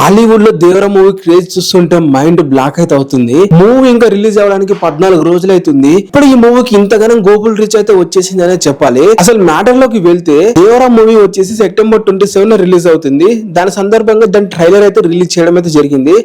Hollywood లో దేవర movie craze చూస్తుంటే mind block అయితే అవుతుంది. మూవీ ఇంకా రిలీజ్ అవ్వడానికి 14 రోజులు అవుతుంది. ఇప్పుడు ఈ మూవీకి ఇంతగానం గ్లోబల్ రీచ్ అయితే వచ్చేసింది అనే చెప్పాలి. అసలు మ్యాటర్ లోకి వెళ్తే దేవర మూవీ వచ్చేసి సెప్టెంబర్ 27 రిలీజ్ అవుతుంది. దాని సందర్భంగా దాని ట్రైలర్ అయితే రిలీజ్ చేయడం అయితే జరిగింది.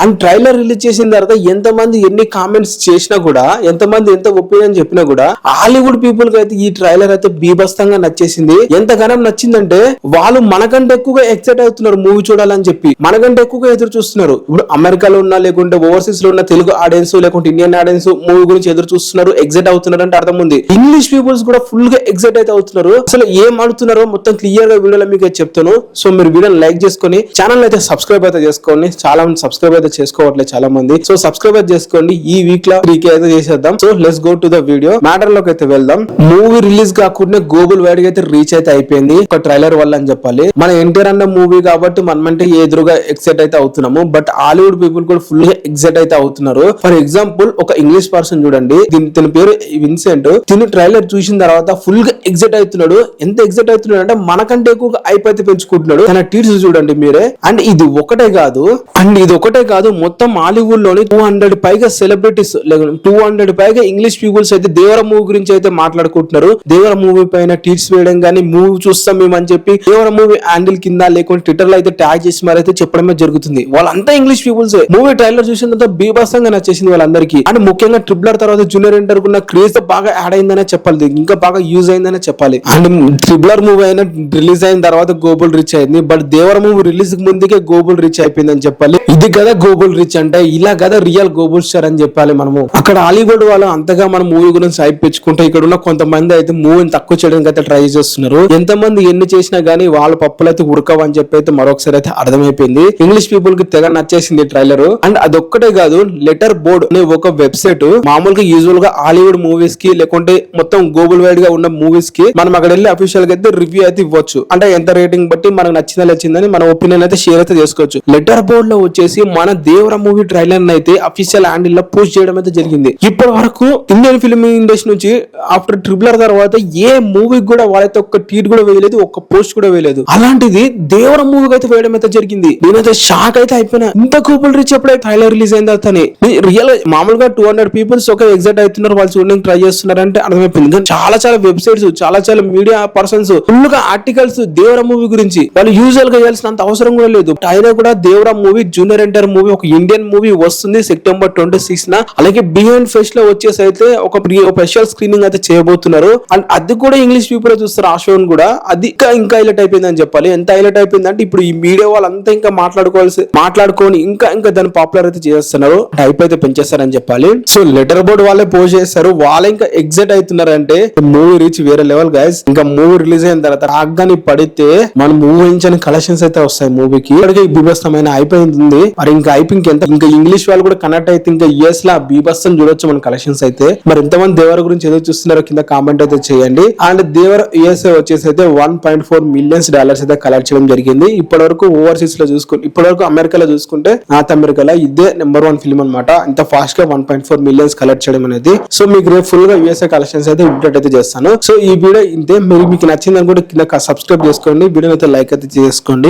అండ్ ట్రైలర్ రిలీజ్ చేసిన తర్వాత ఎంతమంది ఎన్ని కామెంట్స్ చేసినా కూడా, ఎంతమంది ఎంత ఒపీనియన్ చెప్పినా కూడా హాలీవుడ్ పీపుల్ కి అయితే ఈ ట్రైలర్ అయితే బీభత్సంగా నచ్చేసింది. ఎంతగానం నచ్చిందంటే వాళ్ళు మనకంటే ఎక్కువగా ఎక్సైట్ అవుతున్నారు మూవీ చూడాలని చెప్పి, మనకంటే ఎక్కువగా ఎదురు చూస్తున్నారు. ఇప్పుడు అమెరికాలో ఉన్న లేకుంటే ఓవర్సీస్ లో ఉన్న తెలుగు ఆడియన్స్ లేకుంటే ఇండియన్ ఆడియన్స్ మూవీ గురించి ఎదురు చూస్తున్నారు, ఎక్సైట్ అవుతున్నారు అంటే అర్థం ఉంది. ఇంగ్లీష్ పీపుల్స్ కూడా ఫుల్ గా ఎక్సైట్ అయితే అవుతున్నారు. అసలు ఏం ఆడుతున్నారో మొత్తం క్లియర్ గా వీడియోలో మీకు చెప్తాను. సో మీరు వీడియోని లైక్ చేసుకొని ఛానల్ అయితే సబ్స్క్రైబ్ అయితే చేసుకోండి. చాలా మంది సబ్స్క్రైబ్ అయితే చేసుకోవట్లేదు చాలా మంది. సో సబ్స్క్రైబ్ అయితే చేసుకోండి. ఈ వీక్ లో 3K అయితే చేసేద్దాం. So let's go to the video. Matter లోకి అయితే వెళ్దాం. మూవీ రిలీజ్ కాకుండా గ్లోబల్ వైడ్ గా అయితే రీచ్ అయితే అయిపోయింది ఒక ట్రైలర్ వల్ల అని చెప్పాలి. మన ఎన్టీఆర్ అన్న మూవీ కాబట్టి మనమంటే ఎదురుగా ఎక్సైట్ అయితే అవుతున్నాము. బట్ హాలీవుడ్ పీపుల్ కూడా ఫుల్ గా ఎక్సైట్ అయితే అవుతున్నారు. ఫర్ ఎగ్జాంపుల్ ఒక ఇంగ్లీష్ పర్సన్ చూడండి, తన పేరు విన్సెంట్. తిను ట్రైలర్ చూసిన తర్వాత ఫుల్ గా ఎక్సైట్ అవుతున్నాడు. ఎంత ఎక్సైట్ అవుతున్నాడు అంటే మనకంటే ఎక్కువగా హైప్ అయితే పెంచుకుంటున్నాడు. తన టీర్స్ చూడండి మీరే. అండ్ ఇది ఒకటే కాదు మొత్తం హాలీవుడ్ లోని 200 పైగా సెలబ్రిటీస్ 200 పైగా ఇంగ్లీష్ పీపుల్స్ అయితే దేవర మూవీ గురించి అయితే మాట్లాడుకుంటున్నారు. దేవర మూవీ పైన టీర్స్ వేయడం కానీ, మూవీ చూస్తాం మేము అని చెప్పి దేవర మూవీ హ్యాండిల్ కింద లేకుంటే ట్విట్టర్ లో అయితే ట్యాగ్ చేసి మరి అయితే చెప్పడమే జరుగుతుంది. వాళ్ళంతా ఇంగ్లీష్ పీపుల్స్. మూవీ ట్రైలర్ చూసిన తర్వాత బీభత్సంగా నచ్చేసింది వాళ్ళందరికీ. అండ్ ముఖ్యంగా ట్రిపులర్ తర్వాత జూనియర్ ఎన్టీఆర్ కున్న క్రేజ్ బాగా యాడ్ అయిందనే చెప్పాలి, ఇంకా బాగా యూజ్ అయిందనే చెప్పాలి. అండ్ ట్రిపులర్ మూవీ అయినా రిలీజ్ అయిన తర్వాత గ్లోబల్ రీచ్ అయింది. బట్ దేవర మూవీ రిలీజ్ ముందుకే గ్లోబల్ రీచ్ అయిపోయిందని చెప్పాలి. ఇది కదా గ్లోబల్ రీచ్ అంటే, ఇలా కదా రియల్ గ్లోబల్ స్టార్ అని చెప్పాలి. మనము అక్కడ హాలీవుడ్ వాళ్ళు అంతగా మన మూవీ గురించి హైప్ పెంచుకుంటే, ఇక్కడ ఉన్న కొంతమంది అయితే మూవీని తక్కువ చేయడానికి అయితే ట్రై చేస్తున్నారు. ఎంతమంది ఎన్ని చేసినా గానీ వాళ్ళ పప్పులు అయితే ఉడకవని చెప్పి అయితే మరొకసారి అయితే అర్థమైపోయింది. ఇంగ్లీష్ పీపుల్ కి తెగ నచ్చేసింది ట్రైలర్. అండ్ అదొక్కటే కాదు, లెటర్ బోర్డ్ అనే ఒక వెబ్సైట్ మామూలుగా యూజువల్ గా హాలీవుడ్ మూవీస్ కి లేకుంటే మొత్తం గ్లోబల్ వైడ్ గా ఉన్న మూవీస్ కి మనం అక్కడ వెళ్ళి అఫీషియల్ గా అయితే రివ్యూ అయితే ఇవ్వచ్చు. అంటే ఎంత రేటింగ్ బట్టి మనకు నచ్చిందని మన ఒపీనియన్ అయితే షేర్ అయితే చేసుకోవచ్చు. లెటర్ బోర్డ్ లో వచ్చేసి మన దేవర మూవీ ట్రైలర్ అయితే అఫీషియల్ హ్యాండిల్ లో పోస్ట్ చేయడం అయితే జరిగింది. ఇప్పటి వరకు ఇండియన్ ఫిల్మ్ ఇండస్ట్రీ నుంచి ఆఫ్టర్ ట్రిపులర్ తర్వాత ఏ మూవీ కూడా వాళ్ళైతే ఒక్క ట్వీట్ కూడా వేయలేదు, ఒక్క పోస్ట్ కూడా వేయలేదు. అలాంటిది దేవర మూవీకి అయితే వేయడం అయితే జరిగింది. నేనైతే షాక్ అయితే అయిపోయినా. ఇంత గ్లోబల్ రీచ్ ఎప్పుడైతే ట్రైలర్ రిలీజ్ అయింది అతని రియల్ మామూలుగా 200 పీపుల్స్ ఒక ఎగ్జైట్ అవుతున్నారు, వాళ్ళు చూడడానికి ట్రై చేస్తున్నారు అంటే అర్థమైపోయింది. కానీ చాలా వెబ్సైట్స్, చాలా మీడియా పర్సన్స్ ఫుల్ గా ఆర్టికల్స్ దేవర మూవీ గురించి వాళ్ళు యూజువల్ గా చేయాల్సినంత అవసరం కూడా లేదు. అయినా కూడా దేవర మూవీ జూనియర్ ఎన్టీఆర్ మూవీ ఒక ఇండియన్ మూవీ వస్తుంది సెప్టెంబర్ 26న. అలాగే బిహైండ్ ఫెస్ట్ లో వచ్చేసి అయితే ఒక స్పెషల్ స్క్రీనింగ్ అయితే చేయబోతున్నారు. అండ్ అది కూడా ఇంగ్లీష్ పీపుల్ చూస్తారు. ఆ షోన్ కూడా అది ఇంకా హైలైట్ అయిపోయింది అని చెప్పాలి. ఎంత హైలైట్ అయిపోయింది అంటే ఇప్పుడు ఈ మీడియా వాళ్ళంతా ఇంకా మాట్లాడుకొని ఇంకా దాన్ని పాపులర్ అయితే చేస్తున్నారు, హైప్ అయితే పెంచేస్తారని చెప్పాలి. సో లెటర్ బోర్డ్ వాళ్ళే పోస్ట్ చేస్తారు. వాళ్ళే ఇంకా ఎగ్జైట్ అవుతున్నారు అంటే మూవీ రీచ్ వేరే లెవెల్ గైస్. ఇంకా మూవీ రిలీజ్ అయిన తర్వాత రాగ్గాని పడితే మనం ఊహించని కలెక్షన్స్ అయితే వస్తాయి మూవీకి. ఇప్పటికే బీభత్సమైన అయిపోయింది. మరి ఇంకా అయిపోయింది ఇంకా ఇంగ్లీష్ వాళ్ళు కూడా కనెక్ట్ అయితే ఇంకా యూఎస్ లా బీభత్సం చూడొచ్చు మన కలెక్షన్స్ అయితే. మరి ఎంతమంది దేవర గురించి ఏదో చూస్తున్నారో కింద కామెంట్ అయితే చేయండి. అండ్ దేవర యూఎస్ఏ వచ్చేసి అయితే $1.4 మిలియన్ అయితే కలెక్ట్ చేయడం జరిగింది. ఇప్పటి వరకు ఓవర్సీస్ లో చూసుకుంటే, ఇప్పటి వరకు అమెరికాలో చూసుకుంటే నార్త్ అమెరికాలో ఇదే నెంబర్ 1 ఫిల్మ్ అనమాట. ఇంత ఫాస్ట్ గా 1.4 మిలియన్స్ కలెక్ట్ చేయడం అనేది. సో మీకు రేపు ఫుల్ గా యూఎస్ఏ కలెక్షన్స్ అయితే అప్డేట్ అయితే చేస్తాను. సో ఈ వీడియో ఇంతే. మీకు నచ్చింది అనుకుంటే కింద సబ్స్క్రైబ్ చేసుకోండి, వీడియో అయితే లైక్ అయితే చేసుకోండి.